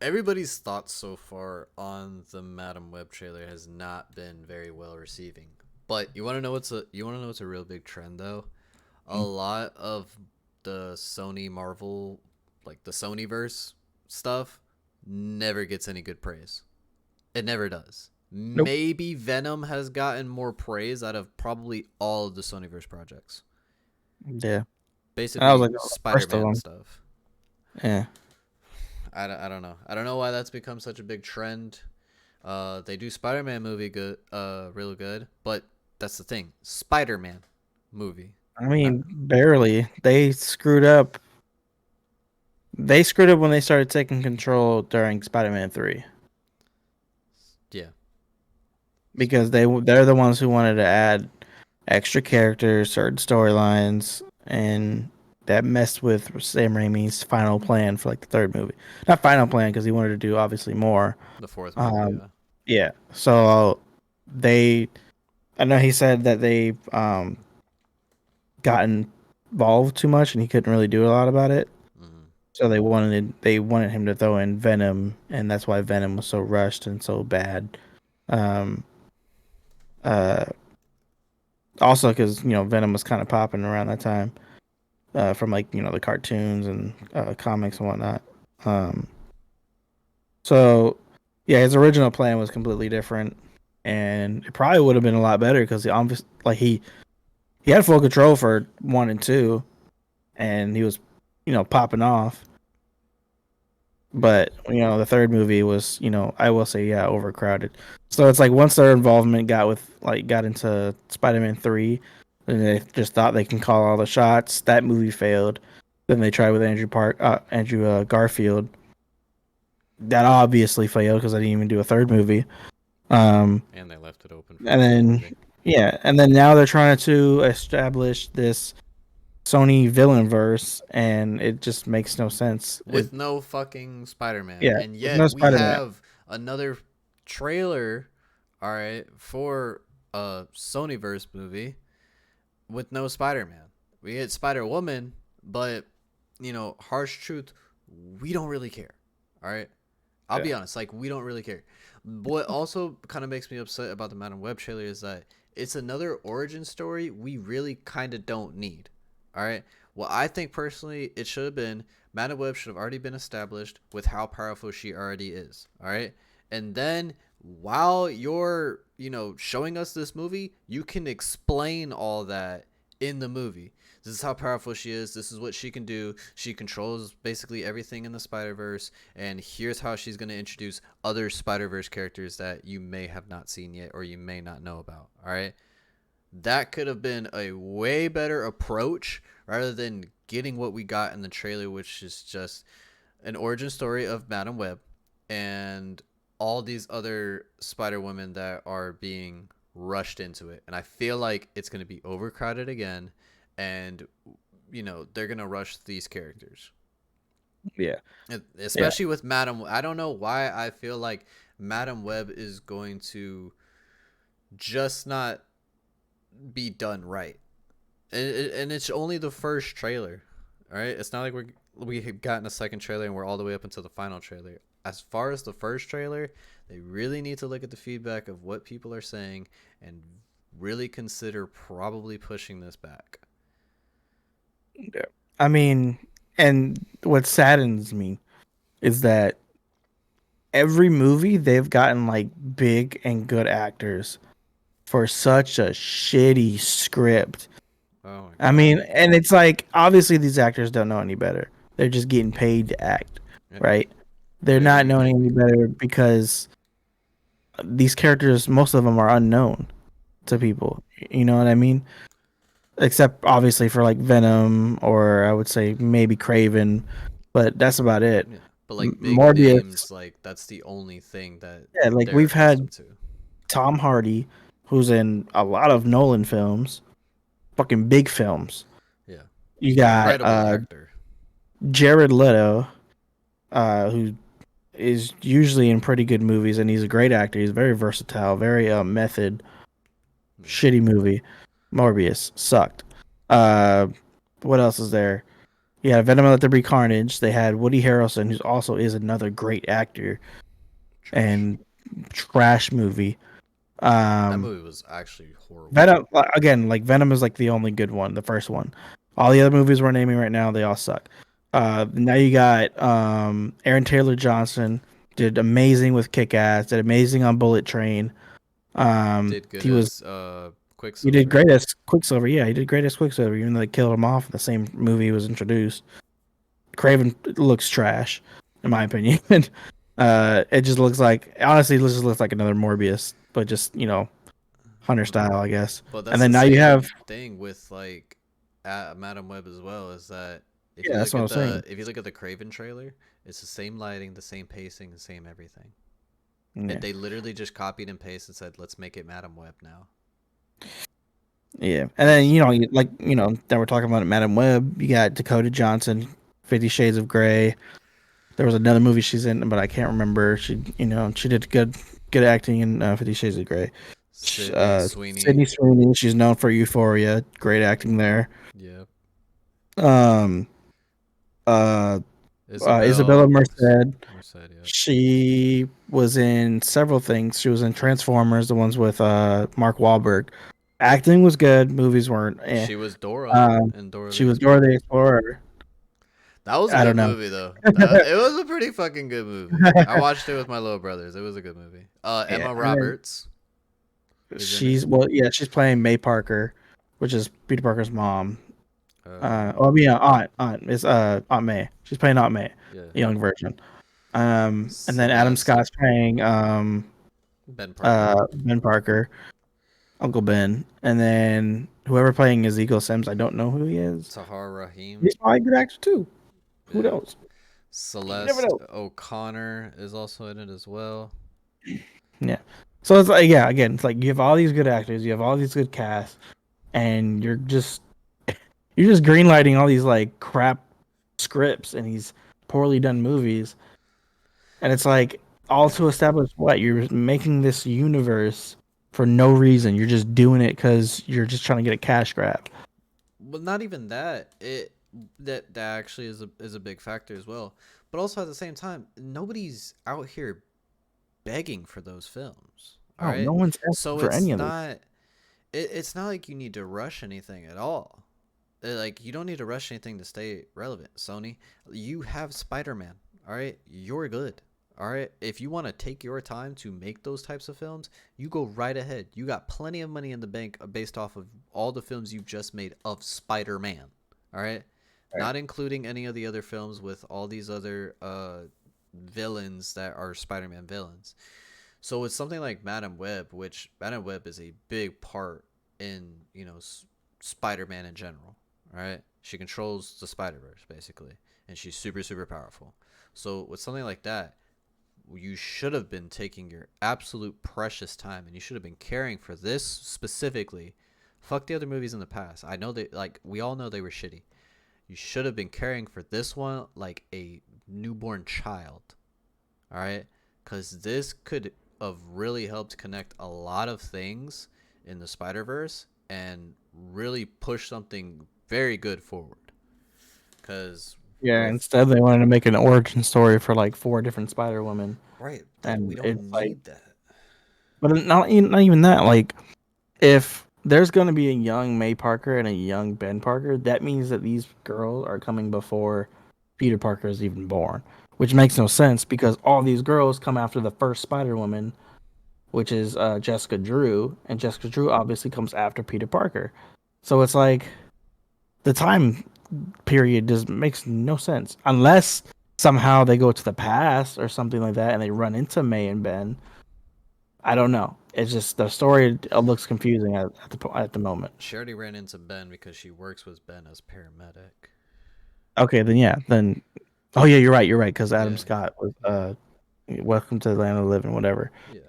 everybody's thoughts so far on the Madam Web trailer has not been very well receiving. But you want to know what's a real big trend though? A lot of the Sony Marvel, like the Sony verse stuff, never gets any good praise. It never does. Nope. Maybe Venom has gotten more praise out of probably all of the Sonyverse projects. Yeah. I was Basically, like the first of Spider-Man them. stuff. Yeah. I don't know. I don't know why that's become such a big trend. They do Spider-Man movie good, real good, but that's the thing. Spider-Man movie. I Not mean, barely. They screwed up. They screwed up when they started taking control during Spider-Man 3 yeah. because they're the ones who wanted to add extra characters, certain storylines, and that messed with Sam Raimi's final plan for like the third movie. Not final plan because he wanted to do obviously more. The fourth movie, Um, yeah. yeah. So they, I know he said that they got involved too much and he couldn't really do a lot about it. Mm-hmm. So they wanted him to throw in Venom, and that's why Venom was so rushed and so bad. Um, uh, Also because Venom was kind of popping around that time, from like the cartoons and comics and whatnot. Um, so yeah, his original plan was completely different, and it probably would have been a lot better because he had full control for 1 and 2, and he was popping off. Yeah. But the third movie was, I will say, yeah, overcrowded. So it's like once their involvement got into Spider-Man 3, and they just thought they can call all the shots. That movie failed. Then they tried with Andrew Garfield. That obviously failed because I didn't even do a third movie. Um, And they left it open for and another then movie. yeah, and then now they're trying to establish this Sony villain verse, and it just makes no sense. With no fucking Spider-Man. Yeah, And with no yet we Spider-Man. have another trailer, all right, for a Sonyverse movie with no Spider-Man. We get Spider-Woman, but harsh truth, we don't really care. All right? I'll Yeah. be honest, like we don't really care. What also kind of makes me upset about the Madam Web trailer is that it's another origin story we really kind of don't need. All right. Well, I think personally it should have been Madam Web should have already been established with how powerful she already is. All right. And then while you're, showing us this movie, you can explain all that in the movie. This is how powerful she is. This is what she can do. She controls basically everything in the Spider-Verse. And here's how she's going to introduce other Spider-Verse characters that you may have not seen yet or you may not know about. All right. That could have been a way better approach rather than getting what we got in the trailer, which is just an origin story of Madam Web and all these other Spider Women that are being rushed into it. And I feel like it's going to be overcrowded again. And, they're going to rush these characters. Yeah. Yeah. Especially with Madam. I don't know why I feel like Madam Web is going to just not be done right. And it's only the first trailer. All right, it's not like we have gotten a second trailer and we're all the way up until the final trailer. As far as the first trailer, they really need to look at the feedback of what people are saying and really consider probably pushing this back. Yeah. I mean, and what saddens me is that every movie they've gotten like big and good actors for such a shitty script. Oh my I god. mean, and it's like obviously these actors don't know any better. They're just getting paid to act, Yeah, right? They're not very knowing any likely. better because these characters, most of them are unknown to Mm-hmm. people. You know what I mean? Except obviously for like Venom or I would say maybe Craven, but that's about it. Yeah, but like big Morbius, names, like that's the only thing that yeah, like they're we've had accustomed to. Tom Hardy, who's in a lot of Nolan films, fucking big films. Yeah, You got incredible actor. Jared Leto, who is usually in pretty good movies, and he's a great actor. He's very versatile, very method. Yeah. Shitty movie. Morbius sucked. Uh, what else is there? Yeah, Venom Let There Be Carnage. They had Woody Harrelson, who also is another great actor, Trash. and trash movie. That Um, movie was actually horrible. Venom again, like Venom is like the only good one, the first one. All the other movies we're naming right now, they all suck. Now you got Aaron Taylor Johnson did amazing with Kick Ass, did amazing on Bullet Train. Did good He was as he did Quicksilver. great as Quicksilver. Yeah, he did great as Quicksilver, even though they killed him off in the same movie he was introduced. Craven looks trash, in my opinion. It just looks like honestly, it just looks like another Morbius, but just Hunter style, I guess. But And that's then the now you have same thing with like Madam Web as well. Is that yeah, that's what I'm saying. if you look at the Craven trailer, it's the same lighting, the same pacing, the same everything. Yeah, They literally just copied and pasted and said, "Let's make it Madam Web now." yeah. And then Because that we're talking about Madam Web. You got Dakota Johnson, 50 Shades of Grey. There was another movie she's in, but I can't remember. She did good acting in 50 Shades of Grey. Sydney Sweeney, Sydney Sweeney, she's known for Euphoria. Great acting there. yep, Um, uh, Isabella Isabel Merced. Merced, yep. She was in several things. She was in Transformers, the ones with Mark Wahlberg. Acting was good. Movies weren't. Eh. She was Dora Um, in Dora the she was Dora Explorer. the Explorer. That was a I good don't know. movie though. It was a pretty fucking good movie. I watched it with my little brothers. It was a good movie. Yeah, Emma and then Roberts is in it. she's playing May Parker, which is Peter Parker's mom. Um, Oh yeah, aunt is Aunt May. She's playing Aunt May, yeah, the young version. And then Adam Celeste, Scott's playing Ben Parker, Ben Parker, Uncle Ben, and then whoever playing Ezekiel Sims, I don't know who he is. Tahar Rahim, He's probably a good actor too. Who yeah, knows? You never Celeste know. O'Connor is also in it as well. Yeah. So it's like yeah, again, it's like you have all these good actors, you have all these good casts, and you're just greenlighting all these like crap scripts and these poorly done movies. And it's like all Yeah. to establish what? You're making this universe for no reason. You're just doing it because you're just trying to get a cash grab. Well, not even that. That actually is a big factor as well. But also at the same time, nobody's out here begging for those films. All Oh, right, no one's asking so for any of this. it's not like you need to rush anything at all. Like you don't need to rush anything to stay relevant. Sony, you have Spider-Man. All right, you're good. All right, if you want to take your time to make those types of films, you go right ahead. You got plenty of money in the bank based off of all the films you've just made of Spider-Man. All right, Right. not including any of the other films with all these other villains that are Spider-Man villains. So it's something like Madam Web, which Madam Web is a big part in Spider-Man in general, right? She controls the Spider-Verse basically, and she's super super powerful. So with something like that, you should have been taking your absolute precious time, and you should have been caring for this specifically. Fuck the other movies in the past. I know they like we all know they were shitty. You should have been caring for this one like a newborn child. All right, because this could have really helped connect a lot of things in the Spider Verse and really push something very good forward. Because Yeah, with instead they wanted to make an origin story for like four different Spider Women, right, like we and don't it's like, need that. but not even that. Like, if there's going to be a young May Parker and a young Ben Parker, that means that these girls are coming before Peter Parker is even born, which makes no sense because all these girls come after the first Spider Woman, which is Jessica Drew, and Jessica Drew obviously comes after Peter Parker. So it's like the time period just makes no sense unless somehow they go to the past or something like that and they run into May and Ben. I don't know. It's just the story looks confusing at the moment. She already ran into Ben because she works with Ben as paramedic. Okay, then yeah, then oh yeah, you're right. You're right because Adam Yeah, Scott was yeah, Welcome to the Land of the Living, whatever. yeah.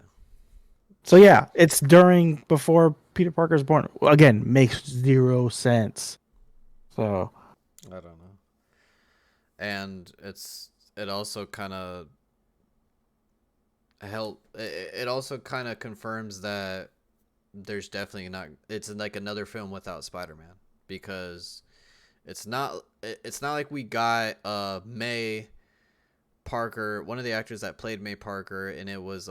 So yeah, it's during before Peter Parker's born. Again, makes zero sense. So I don't know. And it also kind of It also kind of confirms that there's definitely not. It's like another film without Spider-Man because It's not like we got May Parker, one of the actors that played May Parker, and it was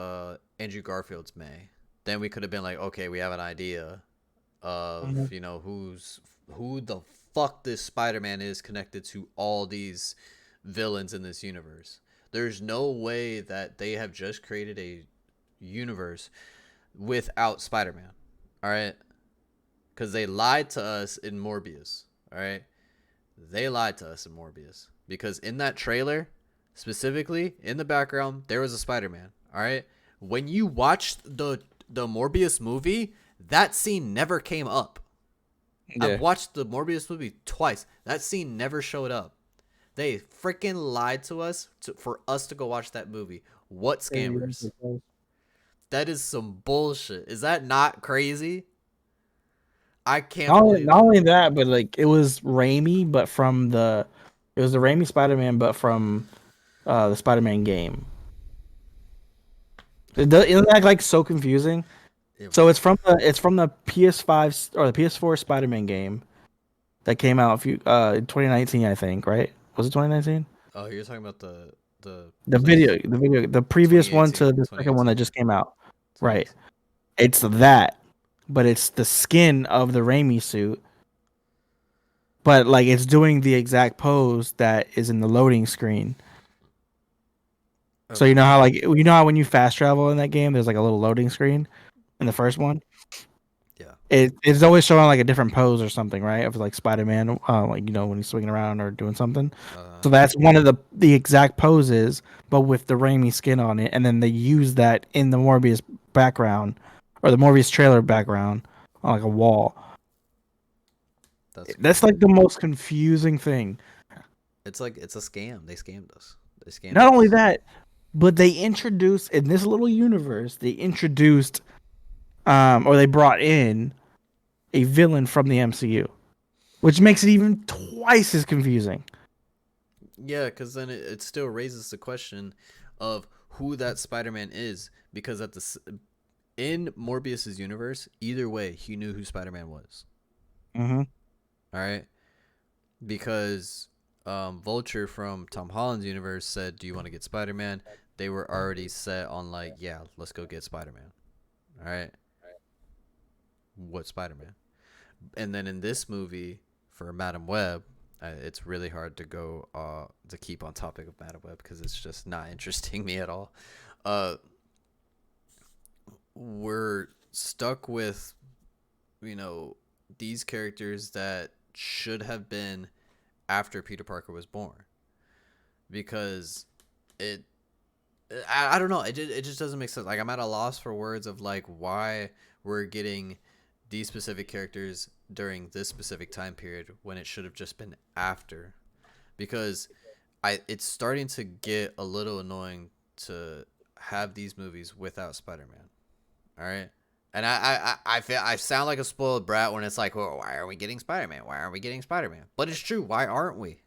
Andrew Garfield's May. Then we could have been like, okay, we have an idea of, Mhm. you know, who the fuck this Spider-Man is connected to all these villains in this universe. There's no way that they have just created a universe without Spider-Man. All right? Cuz they lied to us in Morbius, all right? They lied to us in Morbius because in that trailer, specifically in the background, there was a Spider-Man. All right. When you watched the Morbius movie, that scene never came up. I've Yeah. watched the Morbius movie twice. That scene never showed up. They freaking lied to us for us to go watch that movie. What scammers? That is some bullshit. Is that not crazy? I can't believe Not that. only that, but like it was Raimi, but it was the Raimi Spider-Man, but from the Spider-Man game. Isn't that like so confusing? It So was. it's from the PS5 or the PS4 Spider-Man game that came out in 2019, I think, right? Was it 2019? Oh, you're talking about the place The previous one to 2018, the second one that 2018, just came out. Right. 2018. It's that, but it's the skin of the Raimi suit, but like it's doing the exact pose that is in the loading screen. So you know Okay. how like you know how when you fast travel in that game, there's like a little loading screen in the first one. Yeah. It's always showing like a different pose or something, right? Of like Spider-Man, like you know when he's swinging around or doing something. Uh. So that's one of the exact poses, but with the Raimi skin on it, and then they use that in the Morbius background or the Morbius trailer background on like a wall. That's That's crazy. like the most confusing thing. It's like it's a scam. They scammed us. They scammed Not only us. that, but they introduced in this little universe, they introduced or they brought in a villain from the MCU, which makes it even twice as confusing. Yeah, because then it still raises the question of who that Spider-Man is. Because in Morbius's universe, either way, he knew who Spider-Man was. Mm-hmm. All right, because Vulture from Tom Holland's universe said, "Do you want to get Spider-Man?" They were already set on like, yeah, let's go get Spider-Man. All right, what Spider-Man? And then in this movie for Madam Web, it's really hard to go to keep on topic of Madam Web because it's just not interesting me at all. Uh, we're stuck with you know these characters that should have been after Peter Parker was born because it I don't know it just doesn't make sense. Like I'm at a loss for words of like why we're getting these specific characters during this specific time period when it should have just been after because I it's starting to get a little annoying to have these movies without Spider-Man. All right. And I feel I sound like a spoiled brat when it's like, well, why are we getting Spider-Man? Why aren't we getting Spider-Man? But it's true. Why aren't we?